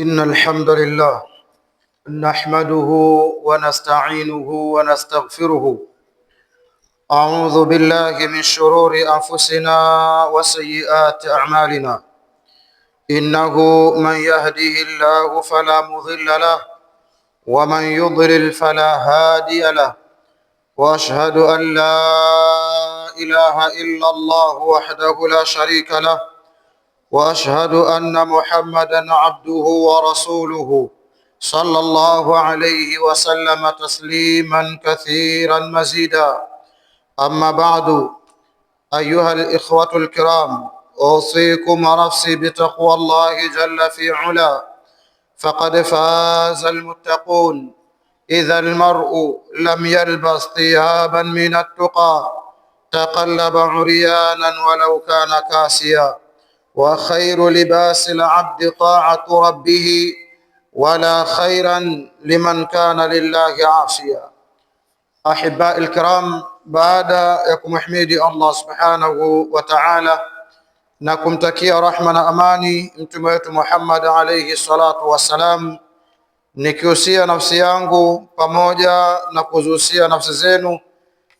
إن الحمد لله نحمده ونستعينه ونستغفره. أعوذ بالله من شرور أنفسنا وسيئات أعمالنا. إنه من يهده الله فلا مضل له ومن يضلل فلا هادي له. وأشهد أن لا إله إلا الله وحده لا شريك له، وأشهد أن محمدا عبده ورسوله صلى الله عليه وسلم تسليما كثيرا مزيدا. أما بعد، أيها الإخوة الكرام، أوصيكم ونفسي بتقوى الله جل في علا، فقد فاز المتقون. إذا المرء لم يلبس ثيابا من التقى تقلب عريانا ولو كان كاسيا. وخير لباس العبد طاعة ربه، ولا خيرا لمن كان لله عاصيا. أحباء الكرام، baada ya kumhimidi Allah subhanahu wa ta'ala na kumtakia rahma na amani mtume wetu Muhammad alayhi salatu wassalam, nikihusia nafsi yangu pamoja na kuzuhusia nafsi zenu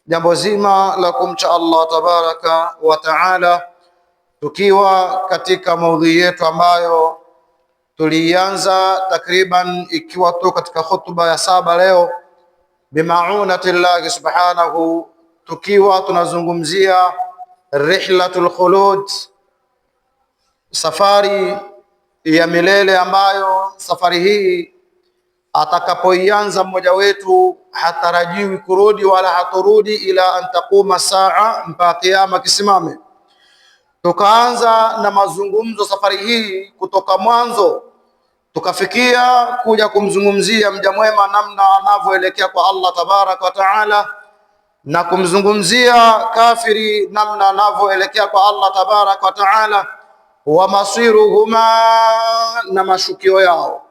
jambo zima la kumcha Allah tabaraka wa ta'ala, tukiwa katika maudhui yetu ambayo tulianza takriban ikiwa tu katika khutba ya 7 leo, bimaunatillahi subhanahu, tukiwa tunazungumzia rihlatul khulud, safari ya milele ambayo safari hii atakapoianza mmoja wetu hatarajiwi kurudi wala haturudi ila an taquma saa, mpaka kiyama kisimame. Tukaanza na mazungumzo safari hii kutoka mwanzo tukafikia kuja kumzungumzia mja mwema namna anavyoelekea kwa Allah tabaraka wa taala, na kumzungumzia kafiri namna anavyoelekea kwa Allah tabaraka wa taala, wa masiruhuma, na mashukio yao.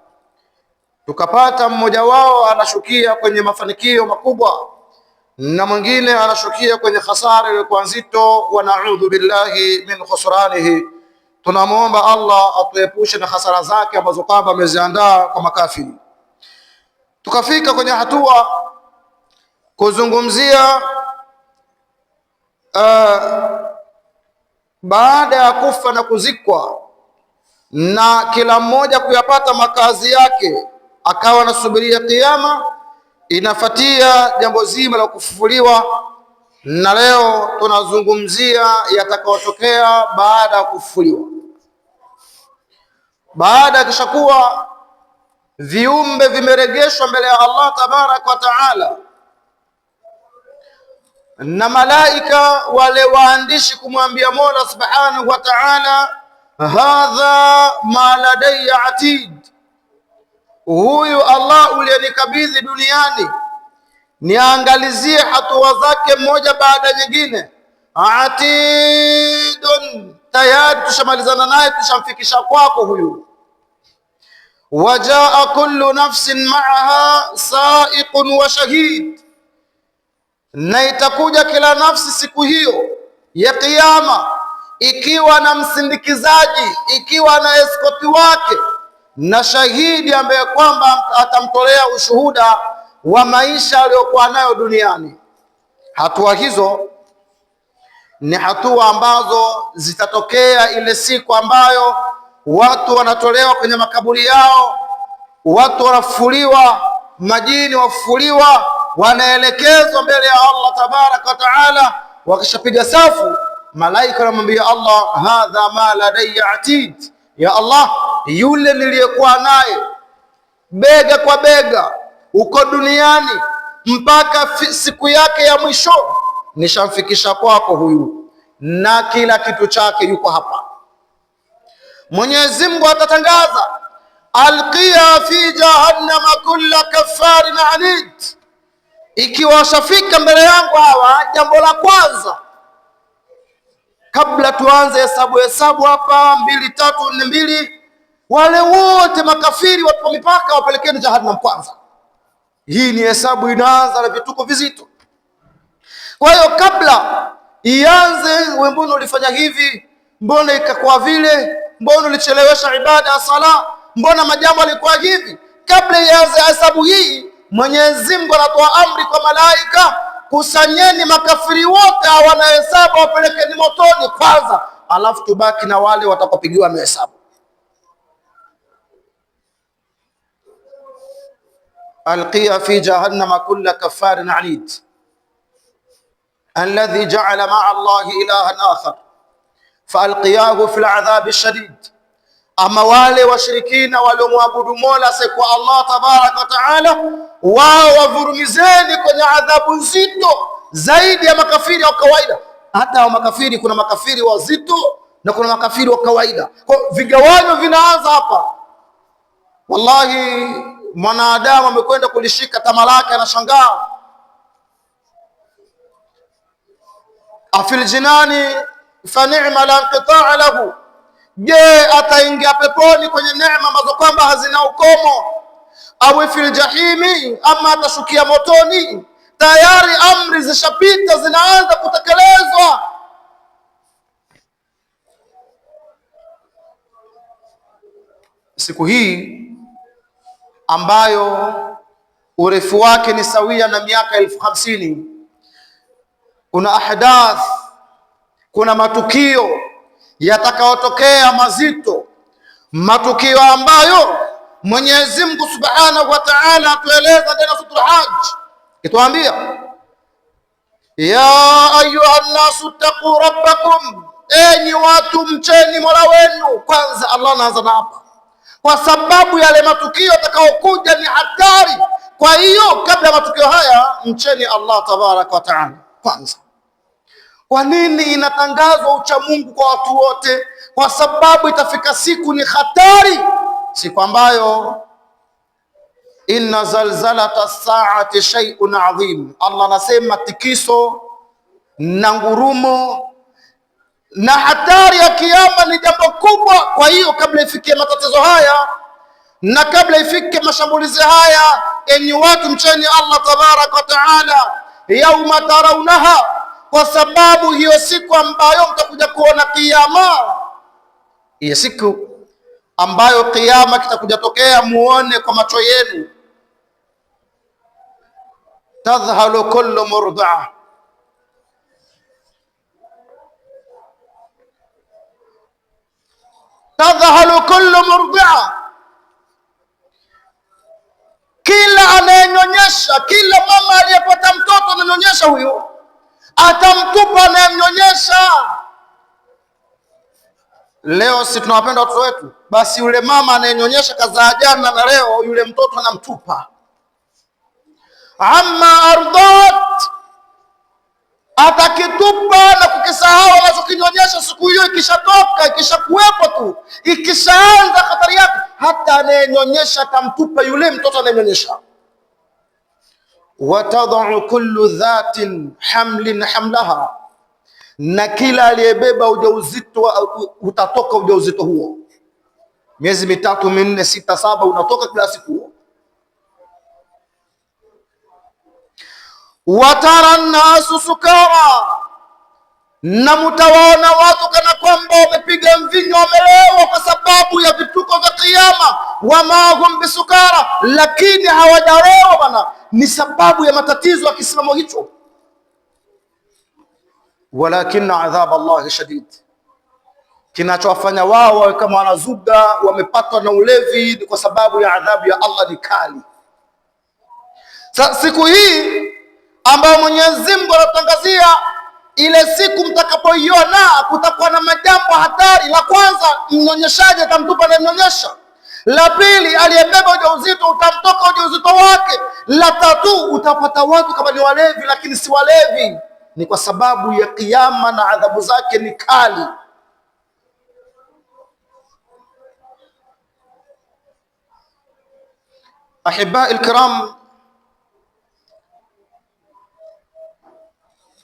Tukapata mmoja wao anashukia kwenye mafanikio makubwa na mwingine anashukia kwenye hasara iliyokuwa nzito, wa naudhu billahi min khusranihi. Tunamuomba Allah atuepushe na hasara zake ambazo kwamba ameziandaa kwa makafiri. Tukafika kwenye hatua kuzungumzia baada ya kufa na kuzikwa na kila mmoja kuyapata makazi yake, akawa anasubiria kiyama, inafatia jambo zima la kufufuliwa. Na leo tunazungumzia yatakayotokea baada ya kufufuliwa, baada ya kishakuwa viumbe vimeregeshwa mbele ya Allah tabaraka wa taala, na malaika wale waandishi kumwambia Mola subhanahu wa taala, hadha ma ladayya atid, huyu Allah uliyenikabidhi duniani niangalizie hatua zake moja baada ya nyingine, atidun, tayari tushamalizana naye, tushamfikisha kwako huyu. Wajaa kullu nafsin ma'aha sa'iqun wa shahid, na itakuja kila nafsi siku hiyo ya kiyama ikiwa na msindikizaji, ikiwa na eskoti wake na shahidi ambaye kwamba atamtolea ushuhuda wa maisha aliyokuwa nayo duniani. Hatua hizo ni hatua ambazo zitatokea ile siku ambayo watu wanatolewa kwenye makaburi yao, watu wanafufuliwa, majini wafufuliwa, wanaelekezwa mbele ya Allah tabaraka wa taala. Wakishapiga safu, malaika wanamwambia Allah, hadha ma ladayya atid, ya Allah, yule niliyekuwa naye bega kwa bega uko duniani mpaka siku yake ya mwisho, nishamfikisha kwako huyu, na kila kitu chake yuko hapa. Mwenyezi Mungu atatangaza, alqiya fi jahannama kulla kaffarin anid. Ikiwa washafika mbele yangu hawa, jambo la kwanza kabla tuanze hesabu hapa 2 3 4 2, wale wote makafiri watu wa mipaka wapelekeni jahannam kwanza. Hii ni hesabu inaanza na vituko vizito. Kwa hiyo kabla ianze, wewe mbona ulifanya hivi, mbona ikakuwa vile, mbona ulichelewesha ibada ya sala, mbona majambo yalikuwa hivi? Kabla ya hesabu hii, Mwenyezi Mungu anatoa amri kwa malaika, kusanyeni makafiri wote hawana hesabu, wapelekeni motoni kwanza, alafu tubaki na wale watakaopigiwa mahesabu. alqiya fi jahannama kulla kafarin anid alladhi ja'ala ma'a Allahi ilahan akhar faalqiyahu fil adhabi shadid. Ama wale washirikina waliomwabudu Mola kwa Allah tabaraka wa taala, wao wavurumizeni kwenye adhabu nzito zaidi ya makafiri wa kawaida. Hata wa makafiri, kuna makafiri wazito na kuna makafiri wa kawaida, kwa vigawanyo vinaanza hapa. Wallahi, mwanadamu amekwenda kulishika tama lake, anashangaa. afil jinani fa ni'ma la inqitaa lahu, je, ataingia peponi kwenye neema ambazo kwamba hazina ukomo? Au fil jahimi, ama atashukia motoni? Tayari amri zishapita, zinaanza kutekelezwa. Siku hii ambayo urefu wake ni sawia na miaka 50,000, kuna ahdath, kuna matukio yatakayotokea mazito, matukio ambayo Mwenyezi Mungu Subhanahu wa Ta'ala atueleza ndani ya Suratul Hajj, ituambia ya ayuhan nasu taqu rabbakum, enyi watu mcheni Mola wenu. Kwanza Allah anaanza na hapa, kwa sababu yale matukio yatakayokuja ni hatari. Kwa hiyo kabla ya matukio haya mcheni Allah tabaraka wa Ta'ala kwanza. Kwa nini inatangazwa ucha Mungu kwa watu wote? Kwa sababu itafika siku ni hatari, siku ambayo inna zalzalata saati shay'un adhim. Allah anasema tikiso na ngurumo na hatari ya kiyama ni jambo kubwa. Kwa hiyo kabla ifike matatizo haya na kabla ifike mashambulizi haya, enyi watu mcheni Allah tabaraka wa Ta'ala yauma tarawnaha, kwa sababu hiyo siku ambayo mtakuja kuona kiyama, hiyo siku ambayo kiyama kitakuja tokea muone kwa macho yenu. Tadhhalu kullu murdi'a, tadhhalu kullu murdi'a, kila anayenyonyesha, kila mama aliyepata mtoto ananyonyesha, huyo atamtupa anayemnyonyesha. Leo si tunawapenda watoto wetu, basi yule mama anayenyonyesha kazaa jana na leo yule mtoto anamtupa. Amma ardat, atakitupa na kukisahau anachokinyonyesha. Siku hiyo ikishatoka, ikishakuwepo tu, ikishaanza hatari yake, hata anayenyonyesha atamtupa yule mtoto anayenyonyesha. Watadau kullu dhatin hamlin hamlaha, na kila aliyebeba ujauzito utatoka ujauzito huo, miezi 3, 4, 6, 7 unatoka kila siku huo. Watara nasu sukara, na mutawaona watu kana kwamba wamepiga mvinyo, wamelewa kwa sababu ya vituko vya kiyama. Wama hum bisukara, lakini hawajalewa bana, ni sababu ya matatizo ya kisimamo hicho. Walakin adhab Allah shadid, kinachowafanya wao wawe kama wanazuga, wamepatwa na ulevi, ni kwa sababu ya adhabu ya Allah ni kali. Siku hii ambayo Mwenyezi Mungu anatangazia, ile siku mtakapoiona kutakuwa na majambo hatari. La kwanza, mnyonyeshaji atamtupa anayemnyonyesha. La pili, aliyebeba ujauzito utamtoka ujauzito wake. La tatu, utapata watu kama ni walevi lakini si walevi, ni kwa sababu ya kiyama na adhabu zake ni kali. Ahibai alkiram,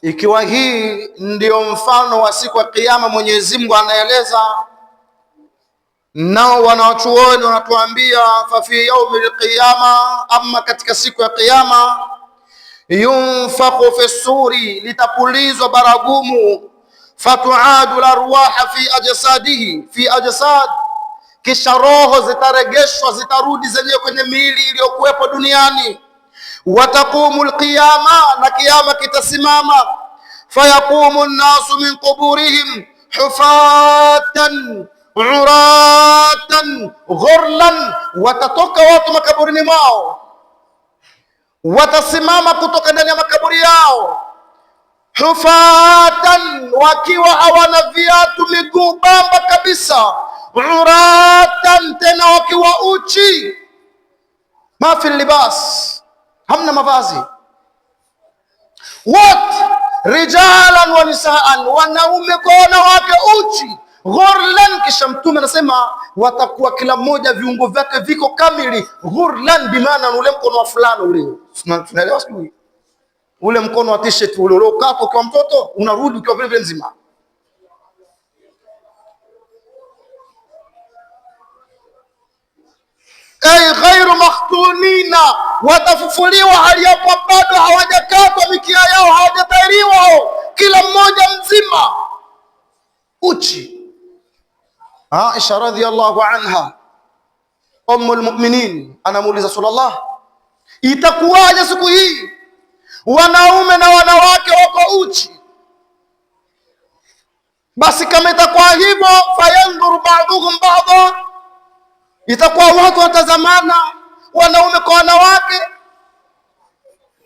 ikiwa hii ndio mfano wa siku ya kiyama Mwenyezi Mungu anaeleza, nao wanawachuoni wanatuambia fa fi yaumil qiyama, amma katika siku ya kiyama, yunfakhu fi suri, litapulizwa baragumu, fatuadu larwaha fi ajsadihi, fi ajsad, kisha roho zitaregeshwa, zitarudi zenyewe kwenye miili iliyokuwepo duniani. Wataqumu alqiyama, na kiyama kitasimama. Fayaqumu an-nasu min quburihim hufatan uratan ghurlan, watatoka watu makaburini mwao, watasimama kutoka ndani ya makaburi yao, hufatan, wakiwa hawana viatu, miguu bamba kabisa, uratan, tena wakiwa uchi, ma fi libas, hamna mavazi, wote rijalan wa nisaan, wanaume kwa wanawake, uchi, ghurlan. Kisha Mtume anasema watakuwa kila mmoja viungo vyake viko kamili. Ghurlan bimaana ule mkono wa fulani ule, tunaelewa sijui, ule mkono wa t-shirt ule uliokata kwa mtoto unarudi ukiwa vile vile nzima. Ay ghairu makhtunina, watafufuliwa hali yapo bado hawajakatwa mikia yao, hawajatairiwa, kila mmoja mzima uchi. Aisha radhiyallahu anha, ummul mu'minin, anamuuliza Rasulullah, itakuwaje siku hii wanaume na wanawake wako uchi? Basi kama itakuwa hivyo, fayandhuru ba'dhuhum ba'dha, itakuwa watu watazamana wanaume kwa wanawake.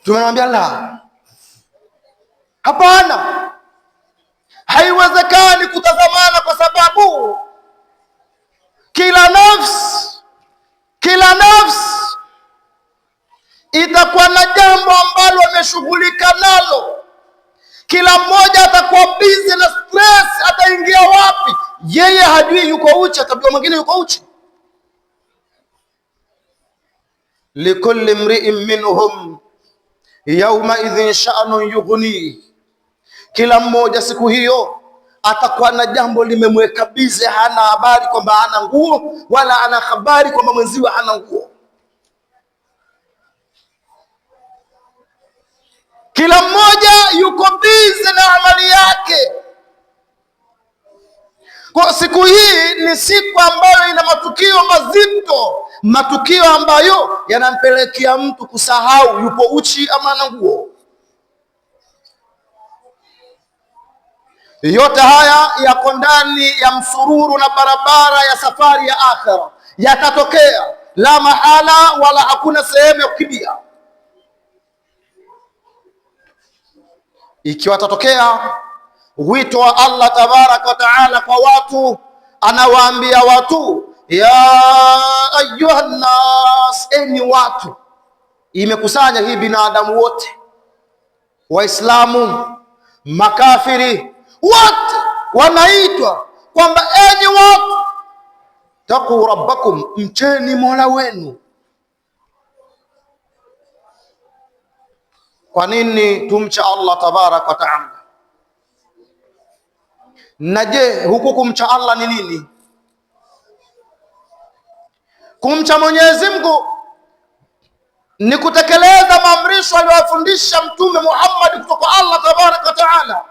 Tumemwambia la, hapana, haiwezekani kutazamana, kwa sababu kila nafsi itakuwa na jambo ambalo ameshughulika nalo. Kila mmoja atakuwa busy na stress, ataingia wapi? Yeye hajui yuko uchi, atabia mwingine yuko uchi. Likulli mri'in minhum yawma idhin sha'nun yughni, kila mmoja siku hiyo atakuwa na jambo limemweka bize, hana habari kwamba hana nguo, wala ana habari kwamba mwenziwe hana nguo. Kila mmoja yuko bize na amali yake. Kwa siku hii ni siku ambayo ina matukio mazito, matukio ambayo yanampelekea mtu kusahau yupo uchi ama ana nguo. Yote haya yako ndani ya msururu na barabara ya safari ya akhera, yatatokea la mahala, wala hakuna sehemu ya kukimbia. Ikiwa tatokea, wito wa Allah tabaraka wa taala kwa watu, anawaambia watu, ya ayyuhan nas, enyi watu. Imekusanya hii binadamu wote, Waislamu, makafiri, wote wanaitwa kwamba enyi watu, taqu rabbakum, mcheni Mola wenu. Kwa nini tumcha Allah tabaraka wa taala? Na je, huku kumcha Allah ni nini? Kumcha Mwenyezi Mungu ni kutekeleza maamrisho aliyofundisha Mtume Muhammad kutoka Allah tabaraka wa taala,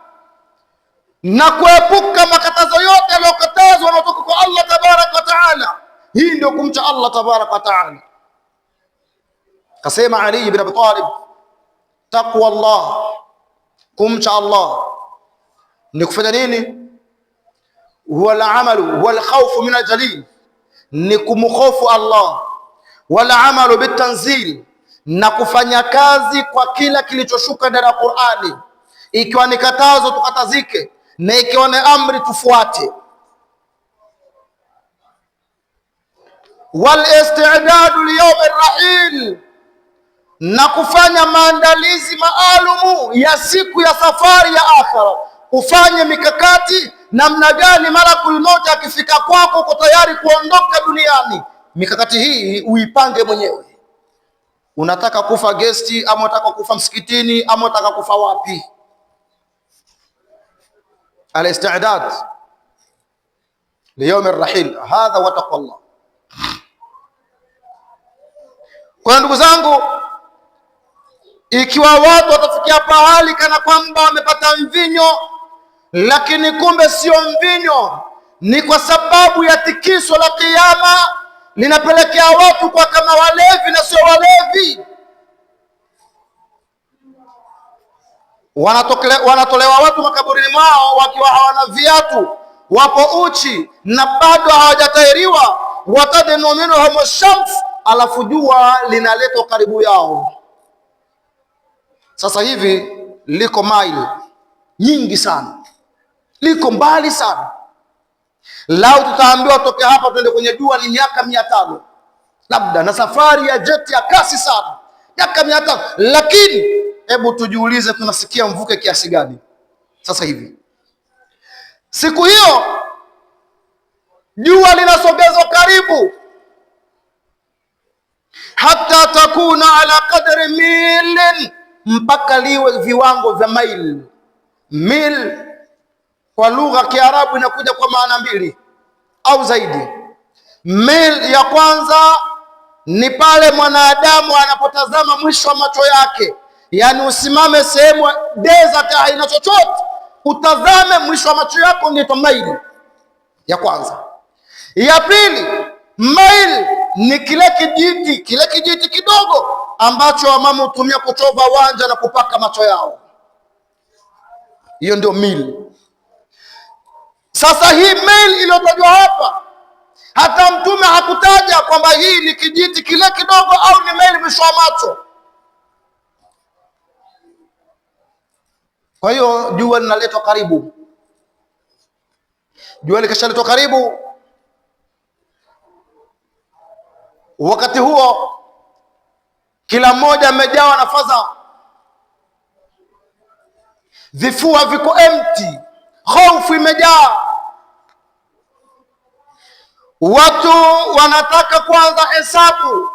na kuepuka makatazo yote aliyokatazwa kutoka kwa Allah tabaraka wa taala. Hii ndio kumcha Allah tabaraka wa taala. Kasema Ali ibn Abi Talib, taqwa Allah, kumcha Allah ni kufanya nini? Huwa al-amalu huwa al-khawfu min al-jalil, ni kumkhofu Allah, wala amalu bitanzil, na kufanya kazi kwa kila kilichoshuka ndani ya Qur'ani. Ikiwa ni katazo tukatazike, na ikiwa ni amri tufuate. Wal istidadu li yawm ar-rahil, na kufanya maandalizi maalumu ya siku ya safari ya akhera. Ufanye mikakati namna gani malakul maut akifika kwako uko tayari kuondoka duniani. Mikakati hii uipange mwenyewe. Unataka kufa gesti, ama unataka kufa msikitini, ama unataka kufa wapi? Al-istidad li yawm ar-rahil, hadha wa taqwa Allah. Kwa ndugu zangu, ikiwa watu watafikia pahali kana kwamba wamepata mvinyo, lakini kumbe sio mvinyo, ni kwa sababu ya tikiso la Kiyama linapelekea watu kwa kama walevi na sio walevi. Wanatolewa watu makaburini mwao wakiwa hawana viatu, wapo uchi na bado hawajatahiriwa. Watadnu minhum shams, alafu jua linaletwa karibu yao. Sasa hivi liko maili nyingi sana, liko mbali sana. Lau tutaambiwa toke hapa twende kwenye jua ni miaka 500 labda, na safari ya jeti ya kasi sana, miaka 500. Lakini hebu tujiulize, tunasikia mvuke kiasi gani sasa hivi? Siku hiyo jua linasogezwa karibu, hata takuna ala qadri milin, mpaka liwe viwango vya mail. Mil kwa lugha ya Kiarabu inakuja kwa maana mbili au zaidi. Mil ya kwanza ni pale mwanadamu anapotazama mwisho wa macho yake, yani usimame sehemu desert, haina chochote, utazame mwisho wa macho yako, ndio mail ya kwanza. Ya pili, mail ni kile kijiti kidogo ambacho wamama hutumia kuchova wanja na kupaka macho yao, hiyo ndio mil. Sasa hii mail iliyotajwa hapa, hata Mtume hakutaja kwamba hii ni kijiti kile kidogo au ni mail mwisho wa macho. Kwa hiyo jua linaletwa karibu. Jua likishaletwa karibu, wakati huo kila mmoja amejawa na fadhaa, vifua viko empty, hofu imejaa. Watu wanataka kwanza hesabu.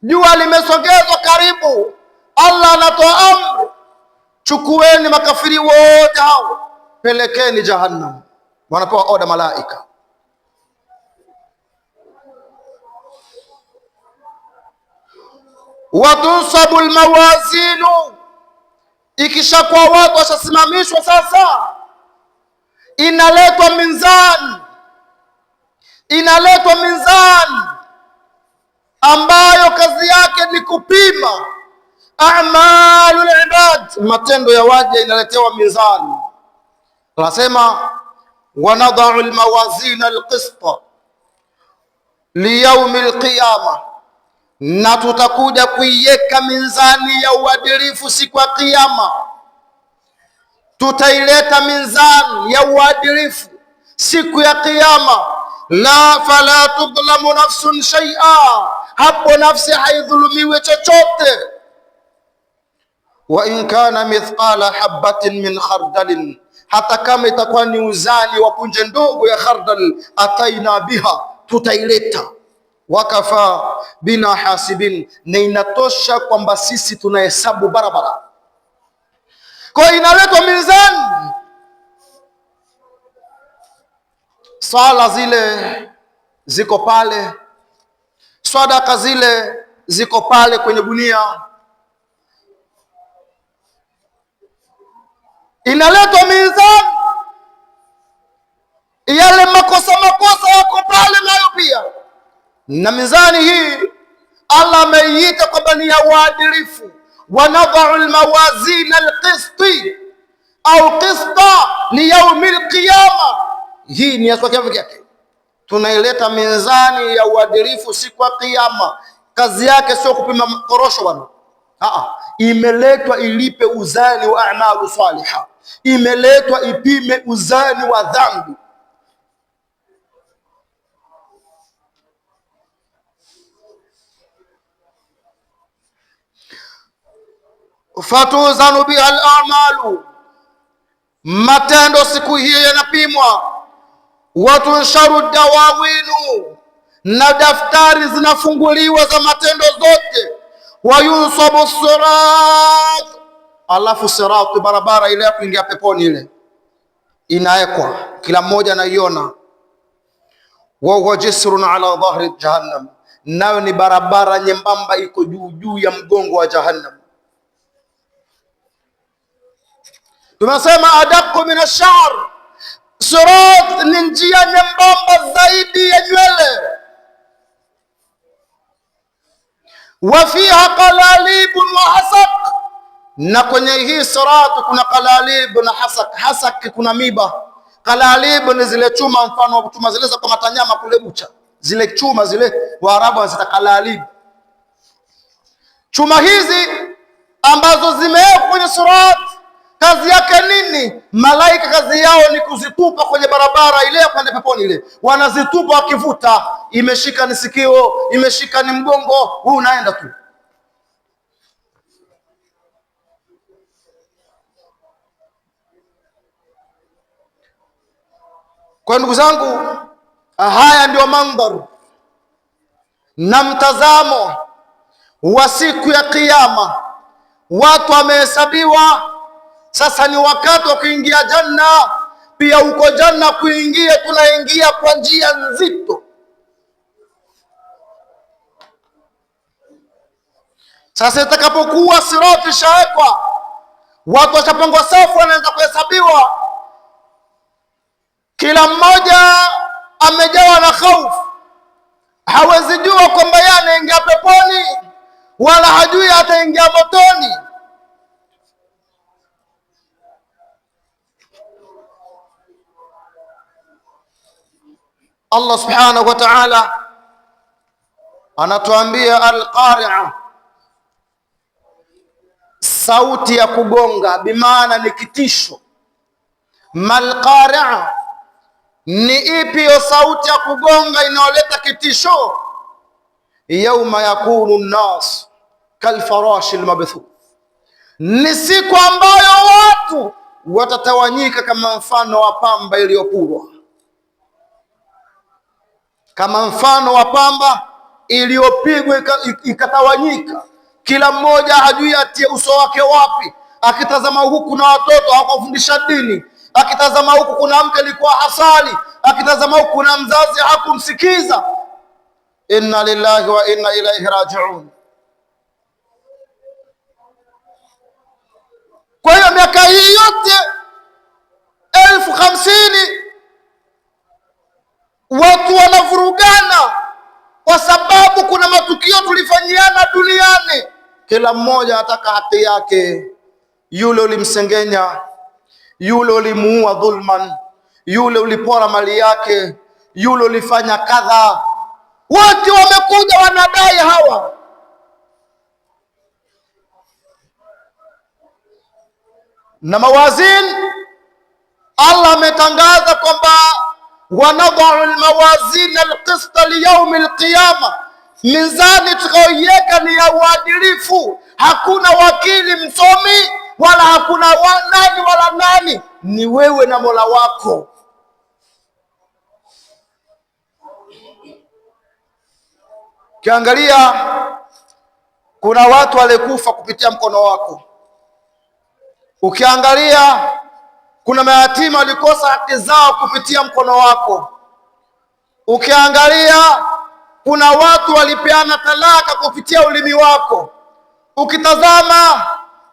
Jua limesogezwa karibu, Allah anatoa amri, chukueni makafiri wote hao, pelekeni Jahannam. Wanapewa oda malaika. Watunsabu almawazinu, ikishakuwa watu washasimamishwa sasa, inaletwa mizani ambayo kazi yake ni kupima a'malul ibad, matendo ya waja, inaletewa mizani. Tunasema wanadau almawazina alqista liyaumi alqiyama, na tutakuja kuiweka mizani ya uadilifu siku ya Kiyama. Tutaileta mizani ya uadilifu siku ya Kiyama. La fala tudlamu nafsun shay'a, hapo nafsi haidhulumiwe chochote. Wa in kana mithqala habatin min khardalin, hata kama itakuwa ni uzani wa punje ndogo ya khardal, ataina biha, tutaileta. Wakafa bina hasibin, na inatosha kwamba sisi tunahesabu barabara. Kwa inaletwa mizani. Sala zile ziko pale, sadaka zile ziko pale kwenye gunia. Inaletwa mizani, yale makosa yako pale nayo pia. Na mizani hii Allah ameiita kwamba ni ya uadilifu. Wanadau almawazina alqisti au qista liyaumi alqiyama, hii ni yaswa yake. Tunaileta mizani ya uadilifu siku ya Kiyama. Kazi yake sio kupima korosho bwana, imeletwa ilipe uzani wa a'malu salihah, imeletwa ipime uzani wa dhambi. Fatuzanu biha al-a'malu, matendo siku hiyo yanapimwa. Watunsharu dawawinu, na daftari zinafunguliwa za matendo zote. Wayunsabu sirat, alafu sirat, barabara ile ya kuingia peponi ile inaekwa, kila mmoja anaiona. Wa huwa jisrun ala dhahri jahannam, nayo ni barabara nyembamba iko juu ya mgongo wa Jahannam. Tumesema adaqu min ash-sha'r, Sirat ni njia nyembamba zaidi ya nywele. Wa fiha qalalibun wa hasak, na kwenye hii sirat kuna qalalib na hasak. Hasak kuna miba, qalalib ni zile chuma, mfano wa chuma zile za kukata nyama kule bucha, zile chuma zile Waarabu wanazita qalalib. Chuma hizi ambazo zimewekwa kwenye sirat, kazi yake nini? Malaika kazi yao ni kuzitupa kwenye barabara ile ya kwenda peponi. Ile wanazitupa wakivuta, imeshika ni sikio, imeshika ni mgongo, huu unaenda tu. Kwa ndugu zangu, haya ndio mandhari na mtazamo wa siku ya Kiyama. Watu wamehesabiwa, sasa ni wakati wa kuingia janna. Pia uko janna kuingia, tunaingia kwa njia nzito. Sasa itakapokuwa sirati shawekwa, watu washapangwa safu, wanaanza kuhesabiwa, kila mmoja amejawa na hofu. Hawezi jua kwamba yeye anaingia peponi, wala hajui ataingia motoni. Allah subhanahu wa ta'ala anatuambia al-qari'a, sauti ya kugonga, bimaana ni kitisho. Mal qari'a, ni ipi hiyo sauti ya kugonga inayoleta kitisho? Yauma yakunu nnas kalfarashi almabthuth, ni siku ambayo watu watatawanyika kama mfano wa pamba iliyopurwa, kama mfano wa pamba iliyopigwa ikatawanyika. Kila mmoja hajui atie uso wake wapi. Akitazama huku kuna watoto hawakufundisha dini, akitazama huku kuna mke alikuwa hasali, akitazama huku kuna mzazi hakumsikiza. Inna lillahi wa inna ilaihi rajiun. Kwa hiyo miaka hii yote 1050 watu wanavurugana kwa sababu kuna matukio tulifanyiana duniani. Kila mmoja ataka haki yake. Yule ulimsengenya, yule ulimuua dhulman, yule ulipora mali yake, yule ulifanya kadha. Wote wamekuja wanadai hawa. Na mawazin, Allah ametangaza kwamba wanadau almawazin alqista liyaumi alqiyama, mizani tukaoiweka ni ya uadilifu. Hakuna wakili msomi wala hakuna nani wala nani, ni wewe na Mola wako. Ukiangalia kuna watu walikufa kupitia mkono wako. Ukiangalia kuna mayatima walikosa haki zao kupitia mkono wako. Ukiangalia kuna watu walipeana talaka kupitia ulimi wako. Ukitazama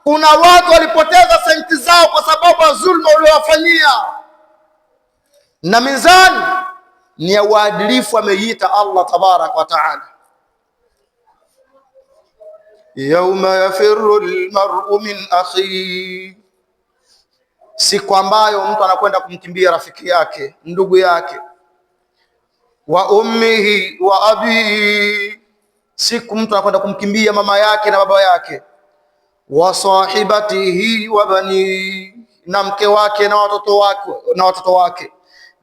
kuna watu walipoteza senti zao kwa sababu ya dhulma uliowafanyia. Na mizani ni ya uadilifu ameiita Allah tabarak wa taala. Yauma yafirru almar'u min akhi, siku ambayo mtu anakwenda kumkimbia rafiki yake, ndugu yake. Wa ummihi wa abihi, siku mtu anakwenda kumkimbia mama yake na baba yake. Wa sahibatihi wa bani, na mke wake na watoto wake.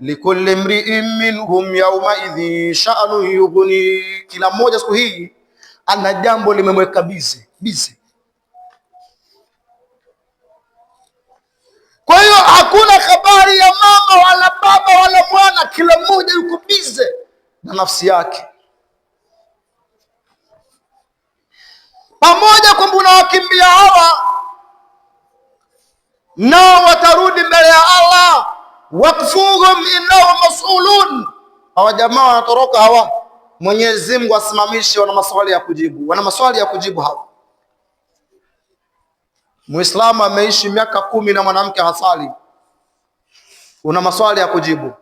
Likulli mri'in minhum yawma idhin sha'nu yughni, kila mmoja siku hii ana jambo limemweka busy. Kwa hiyo hakuna habari ya mama wala baba wala mwana, kila mmoja yuko busy na nafsi yake. Pamoja kwamba unawakimbia hawa, nao watarudi mbele ya Allah, wakfuhum innahum mas'ulun. Hawa jamaa wanatoroka hawa, Mwenyezi Mungu asimamishe, wana maswali ya kujibu hawa. Muislamu ameishi miaka 10 na mwanamke hasali, una maswali ya kujibu.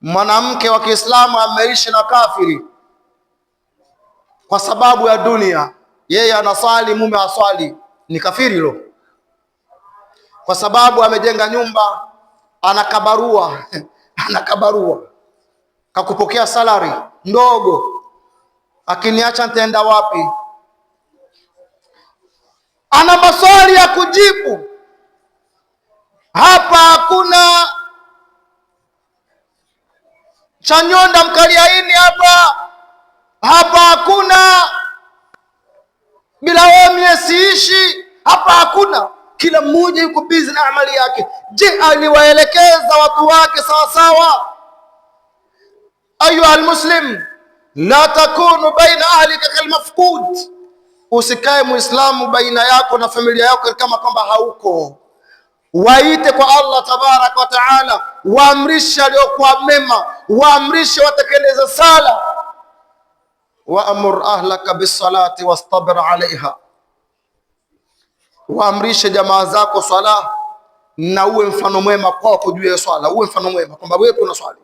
Mwanamke wa Kiislamu ameishi na kafiri kwa sababu ya dunia. Yeye anaswali, mume aswali, ni kafiri lo. Kwa sababu amejenga nyumba, anakabarua anakabarua, kakupokea salari ndogo, akiniacha nitaenda wapi? Ana maswali ya kujibu. Hapa hakuna chanyonda mkaliaini hapa hakuna bila wewe siishi, hapa hakuna. Kila mmoja yuko busy na amali yake. Je, aliwaelekeza watu wake sawa sawa? Ayuha almuslim, la takunu baina ahlika kalmafqud. Usikae muislamu baina yako na familia yako kama kwamba hauko. Waite kwa Allah tabaraka wa taala, waamrishe aliyokuwa mema, waamrishe watekeleze sala. Waamur ahlaka bisalati wastabir alaiha, waamrishe jamaa zako swala na uwe mfano mwema kwako juu ya swala. Uwe mfano mwema kwamba wewe kuna swali.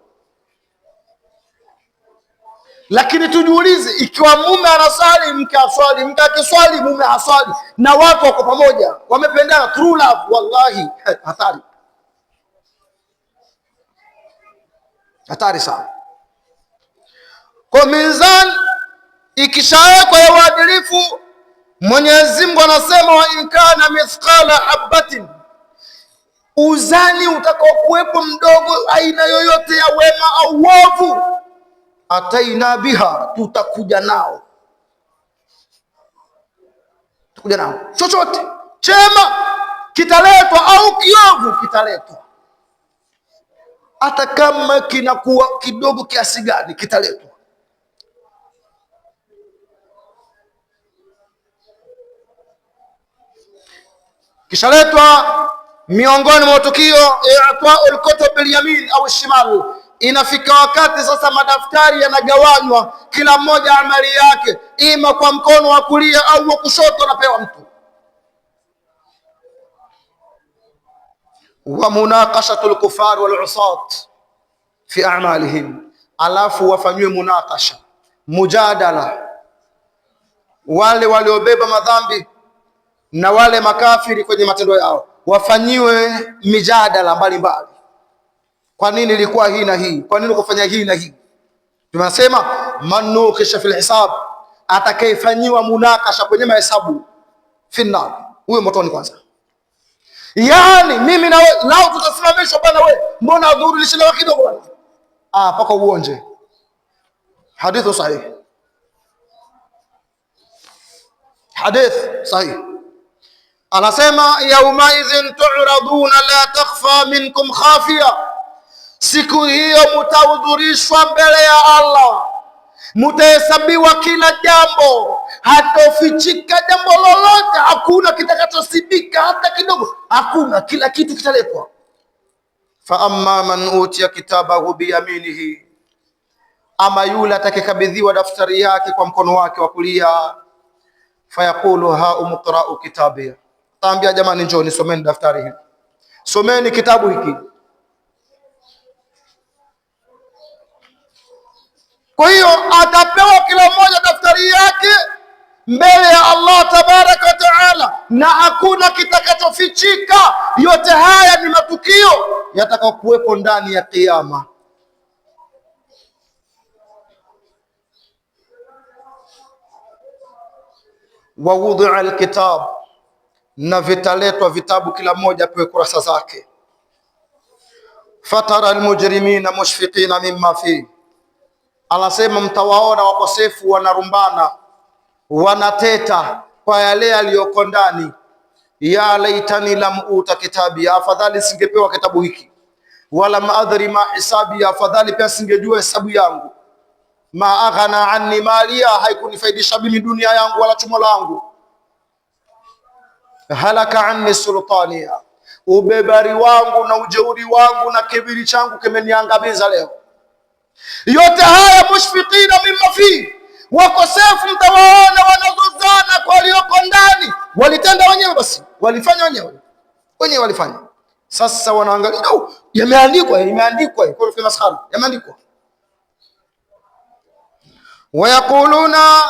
Lakini tujiulize, ikiwa mume anaswali, mke aswali, mke akiswali, mume aswali, na watu wako pamoja, wamependana, true love, wallahi hatari, hatari sana. Kwa mizani ikishawekwa ya uadilifu, Mwenyezi Mungu anasema wa in kana mithqala habatin, uzani utakao kuwepo mdogo aina yoyote ya wema au uovu, ataina biha, tutakuja nao. Tutakuja nao. Chochote chema kitaletwa au kiovu kitaletwa, hata kama kinakuwa kidogo kiasi gani kitaletwa. Kishaletwa. Miongoni mwa tukio i'ta'ul kutub bil yamin au shimal, inafika wakati sasa madaftari yanagawanywa, kila mmoja amali yake, ima kwa mkono wa kulia au wa kushoto anapewa mtu. Wa munaqashatul kufar wal usat fi a'malihim, alafu wafanywe munaqasha, mujadala, wale waliobeba madhambi na wale makafiri kwenye matendo yao, wafanyiwe mijadala mbalimbali. Kwa nini ilikuwa hii na hii? Kwa nini ukafanya hii na hii? Tunasema manukisha fil hisab, atakayefanyiwa munakasha kwenye mahesabu finna, huyo motoni kwanza. Yani mimi na wewe lao tutasimamishwa bana, wewe mbona adhuru lishelewa kidogo bana? Paka uonje. Hadithu sahih, hadith sahih. Anasema yaumaidhin tu'raduna la takhfa minkum khafiya, siku hiyo mutahudhurishwa mbele ya Allah, mutahesabiwa kila jambo, hatofichika jambo lolote, hakuna kitakachosibika hata kidogo, hakuna, kila kitu kitaletwa. Fa amma man utiya kitabahu biyaminihi, ama yule atakayekabidhiwa daftari yake kwa mkono wake wa kulia, fayaqulu ha umqra'u kitabiya, taambia jamani, njoo someni daftari hili, someni kitabu hiki. Kwa hiyo atapewa kila mmoja daftari yake mbele ya Allah tabaraka wa taala, na hakuna kitakachofichika. Yote haya ni matukio yatakayokuwepo ndani ya kiyama. Wa wudi'a alkitab, na vitaletwa vitabu, kila mmoja apewe kurasa zake. Fatara almujrimina mushfiqina mimma fi, anasema mtawaona wakosefu wanarumbana, wanateta kwa yale yaliyoko ndani. Ya laitani lam uta kitabi, afadhali singepewa kitabu hiki. Wala maadhri ma hisabi, afadhali pia singejua hesabu yangu. Ma aghna anni maliya, haikunifaidisha mimi dunia yangu wala chumo langu. Halaka anni sultania, ubebari wangu na ujeuri wangu na kibiri changu kimeniangamiza leo. Yote haya mushfiqina mimma fi, wakosefu mtawaona wanazozana kwa walioko ndani. Walitenda wenyewe, basi walifanya wenyewe walifanya. Sasa wanaangalia yameandikwa kwa maskhara, yameandikwa. Wayakuluna,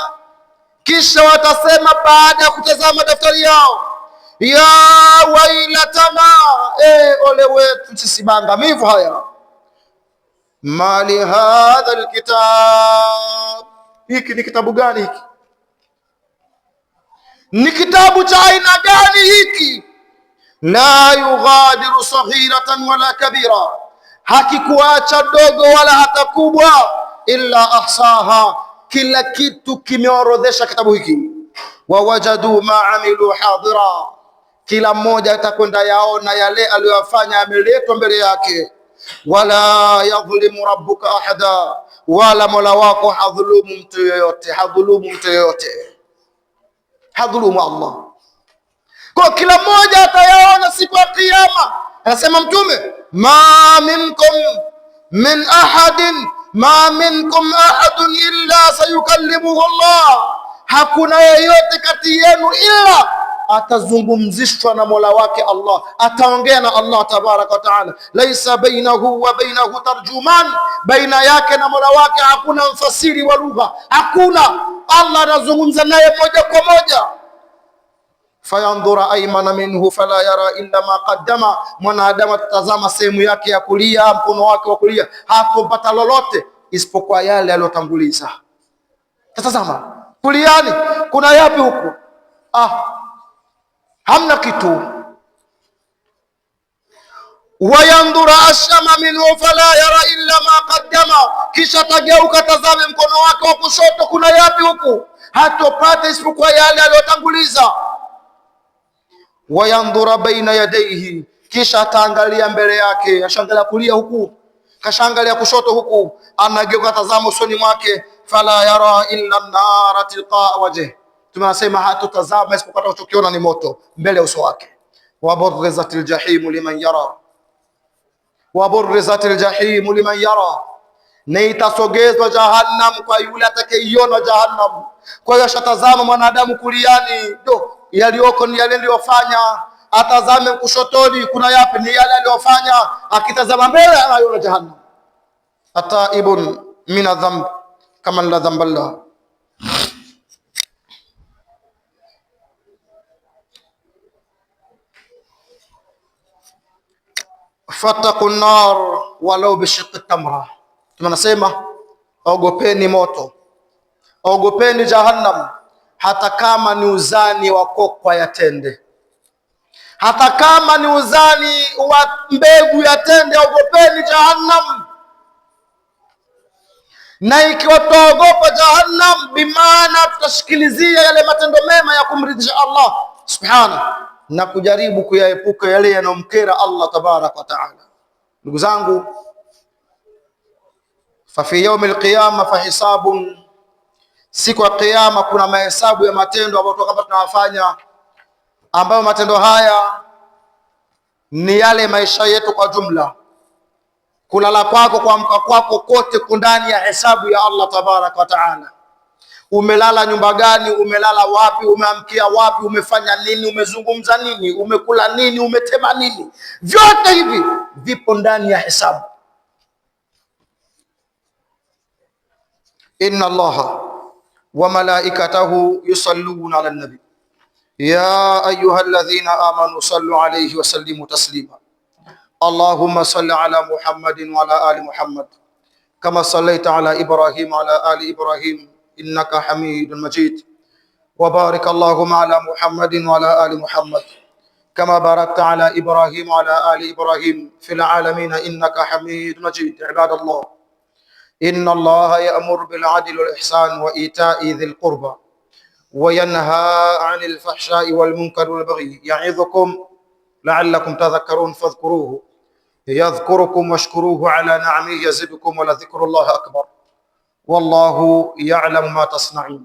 kisha watasema baada ya kutazama daftari yao, ya wailatana, ole wetu sisi maangamivu haya. Mali hadha alkitab, hiki ni kitabu gani hiki? Ni kitabu cha aina gani hiki? La yughadiru saghiratan wala kabira, hakikuacha dogo wala hata kubwa, illa ahsaha, kila kitu kimeorodhesha kitabu hiki. Wawajadu ma amilu hadira, kila mmoja atakwenda yaona yale aliyofanya yameletwa mbele yake. Wala yadhlimu rabbuka ahada, wala mola wako hadhulumu mtu yoyote, hadhulumu Allah. Kwa kila mmoja atayaona siku ya Kiyama. Anasema Mtume, ma minkum ahadun illa sayukallimuhu Allah, hakuna yeyote kati yenu ila atazungumzishwa na mola wake Allah, ataongea na Allah tabaraka wa taala. Laisa bainahu wa bainahu tarjuman, baina yake na mola wake hakuna mfasiri wa lugha, hakuna. Allah anazungumza naye moja kwa moja. Fayandhura aymana minhu fala yara illa ma qaddama, mwanadamu atazama sehemu yake ya kulia, mkono wake wa kulia, hatopata lolote isipokuwa yale aliyotanguliza. Tazama kuliani, kuna yapi huku? Hamna kitu. Wayandhura ashama minhu fala yara illa ma qaddama, kisha tageuka tazame mkono wake wa kushoto, kuna yapi huku? Hatopata isipokuwa yale aliyotanguliza. Wayandhura baina yadayhi, kisha ataangalia mbele yake, ashangalia kulia huku, kashangalia kushoto huku, anageuka tazama usoni mwake, fala yara illa an-nara tilqa wajhi, tunasema hatutazama isipokuwa tunachokiona ni moto mbele ya uso wake. Waburrizatil jahimu liman yara, na itasogezwa jahannam kwa yule atakayeiona jahannam. Kwa hiyo ashatazama mwanadamu kuliani, yaliyoko ni yale aliyofanya. Atazame kushotoni, kuna yapi? Ni yale aliyofanya. Akitazama mbele anaona jahannam. Ataibun min adh-dhanb kama la dhanba lahu. Fattaqun nar walau bishiqqi tamra, tunasema ogopeni moto, ogopeni jahannam, hata kama ni uzani wa kokwa ya tende, hata kama ni uzani wa mbegu ya tende, ogopeni jahannam. Na ikiwa tuogopa jahannam, bimaana tutashikilizia yale matendo mema ya kumridhisha Allah subhanahu, na kujaribu kuyaepuka yale yanomkera Allah tabarak wa taala. Ndugu zangu, fa fi yawm alqiyama fa hisabun, siku ya kiyama kuna mahesabu ya matendo ambayo kama tunawafanya, ambayo matendo haya ni yale maisha yetu kwa jumla. Kulala kwako, kuamka kwako, kote kundani ya hesabu ya Allah tabarak wa taala. Umelala nyumba gani? Umelala wapi? Umeamkia wapi? Umefanya nini? Umezungumza nini? Umekula nini? Umetema nini? Vyote hivi vipo ndani ya hesabu. Inna Allaha wa malaikatahu yusalluna ala nabi ya ayyuhalladhina amanu sallu alayhi wa sallimu taslima. Allahumma salli ala Muhammadin wa ala ali Muhammad kama sallaita ala Ibrahim wa ala ali Ibrahim innaka Hamidun Majid. Wa barik Allahumma ala Muhammadin wa ala ali Muhammad kama barakta ala Ibrahim wa ala ali Ibrahim fil alamin innaka Hamidun Majid. Ibadallah, inna Allaha ya'muru bil 'adli wal ihsan wa ita'i dhil qurba wa yanha 'anil fahsha'i wal munkari wal baghi ya'idhukum la'allakum tadhakkarun fadhkuruhu yadhkurukum washkuruhu ala ni'amihi yazidukum wa la dhikrullahi akbar wallahu ya'lamu ma tasna'un.